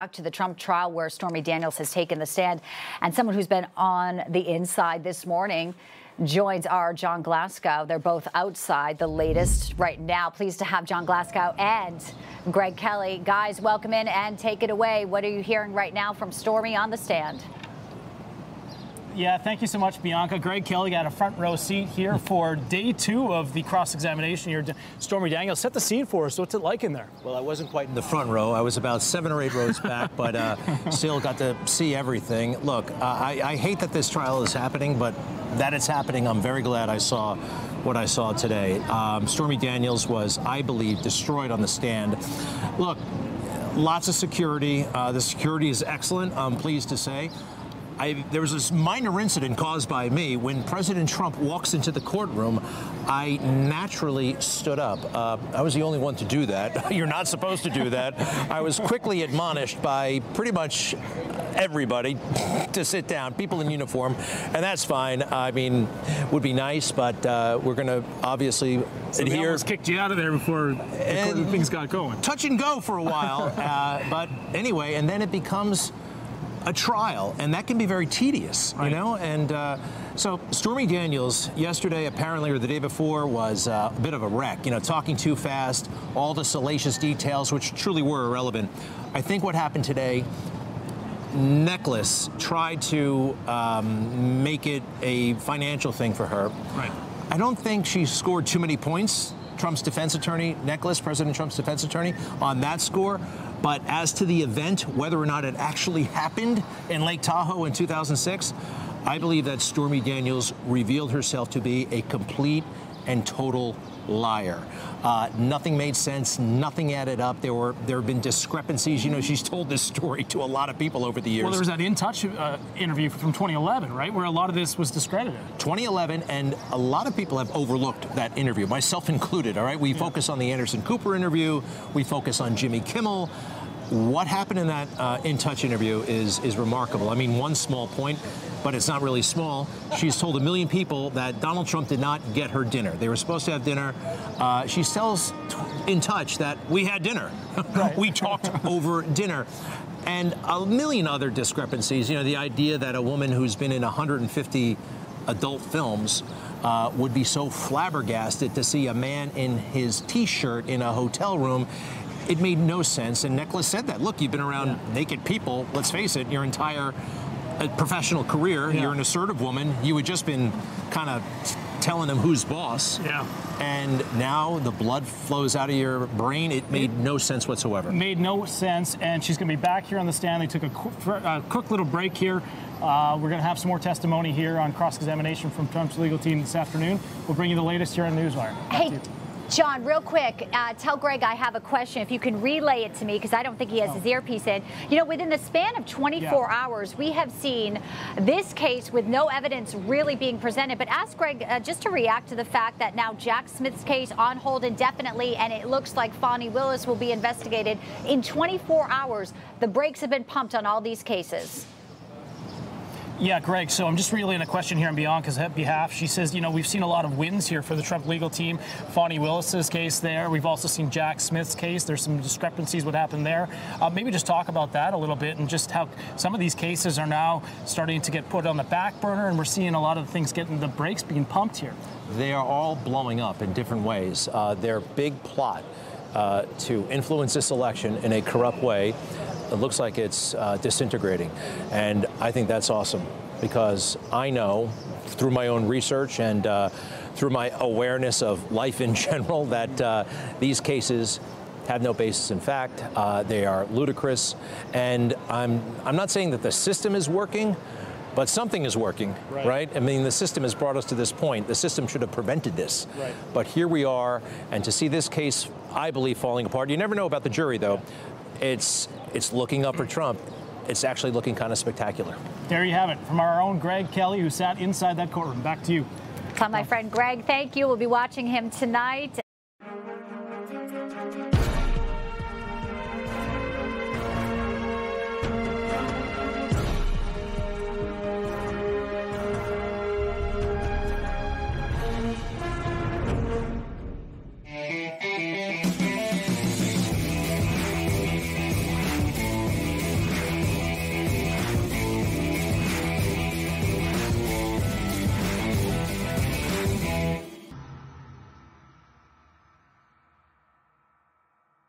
Back to the Trump trial where Stormy Daniels has taken the stand, and someone who's been on the inside this morning joins our John Glasgow. They're both outside. The latest right now. Pleased to have John Glasgow and Greg Kelly. Guys, welcome in and take it away. What are you hearing right now from Stormy on the stand? Yeah, thank you so much, Bianca. Greg Kelly got a front row seat here for day 2 of the cross-examination here. Stormy Daniels, set the scene for us. What's it like in there? Well, I wasn't quite in the front row. I was about 7 or 8 rows back, but still got to see everything. Look, I hate that this trial is happening, but that it's happening, I'm very glad I saw what I saw today. Stormy Daniels was, I believe, destroyed on the stand. Look, lots of security. The security is excellent, I'm pleased to say. There was this minor incident caused by me. When President Trump walks into the courtroom, I naturally stood up. I was the only one to do that. You're not supposed to do that. I was quickly admonished by pretty much everybody to sit down, people in uniform, and that's fine. I mean, would be nice, but we're going to obviously adhere. They almost kicked you out of there before things got going. Touch and go for a while, but anyway, and then it becomes a trial, and that can be very tedious, you know? And so Stormy Daniels yesterday, apparently, or the day before, was a bit of a wreck, you know, talking too fast, all the salacious details, which truly were irrelevant. I think what happened today, Necklace tried to make it a financial thing for her. Right. I don't think she scored too many points, Trump's defense attorney, Necklace, President Trump's defense attorney, on that score. But as to the event, whether or not it actually happened in Lake Tahoe in 2006, I believe that Stormy Daniels revealed herself to be a complete and total liar. Nothing made sense. Nothing added up. There have been discrepancies. You know, she's told this story to a lot of people over the years. Well, there was that In Touch interview from 2011, right, where a lot of this was discredited. 2011, and a lot of people have overlooked that interview, myself included. All right, we focus on the Anderson Cooper interview. We focus on Jimmy Kimmel. What happened in that In Touch interview is remarkable. I mean, one small point, but it's not really small. She's told 1 million people that Donald Trump did not get her dinner. They were supposed to have dinner. She tells In Touch that we had dinner. Right. We talked over dinner. And a million other discrepancies. You know, the idea that a woman who's been in 150 adult films would be so flabbergasted to see a man in his T-shirt in a hotel room. It made no sense, and Necklace said that. Look, you've been around naked people, let's face it, your entire professional career. You're an assertive woman. You had just been kind of telling them who's boss. Yeah. And now the blood flows out of your brain. It made no sense whatsoever. Made no sense, and she's going to be back here on the stand. They took a quick little break here. We're going to have some more testimony here on cross-examination from Trump's legal team this afternoon. We'll bring you the latest here on Newswire. Hey, John, real quick, tell Greg I have a question. If you can relay it to me, because I don't think he has his earpiece in. You know, within the span of 24 hours, we have seen this case with no evidence really being presented. But ask Greg just to react to the fact that now Jack Smith's case on hold indefinitely, and it looks like Fani Willis will be investigated. In 24 hours, the brakes have been pumped on all these cases. Yeah, Greg, so I'm just relaying a question here on Bianca's behalf. She says, you know, we've seen a lot of wins here for the Trump legal team. Fani Willis's case there. We've also seen Jack Smith's case. There's some discrepancies what happened there. Maybe just talk about that a little bit and just how some of these cases are now starting to get put on the back burner, and we're seeing a lot of things getting the brakes being pumped here. They are all blowing up in different ways. Their big plot to influence this election in a corrupt way, it looks like it's disintegrating. And I think that's awesome, because I know through my own research and through my awareness of life in general that these cases have no basis in fact. They are ludicrous. And I'm not saying that the system is working, but something is working, right? I mean, the system has brought us to this point. The system should have prevented this. Right. But here we are, and to see this case, I believe, falling apart. You never know about the jury, though. It's looking up for Trump. It's actually looking kind of spectacular. There you have it, from our own Greg Kelly, who sat inside that courtroom. Back to you. My friend Greg, thank you. We'll be watching him tonight.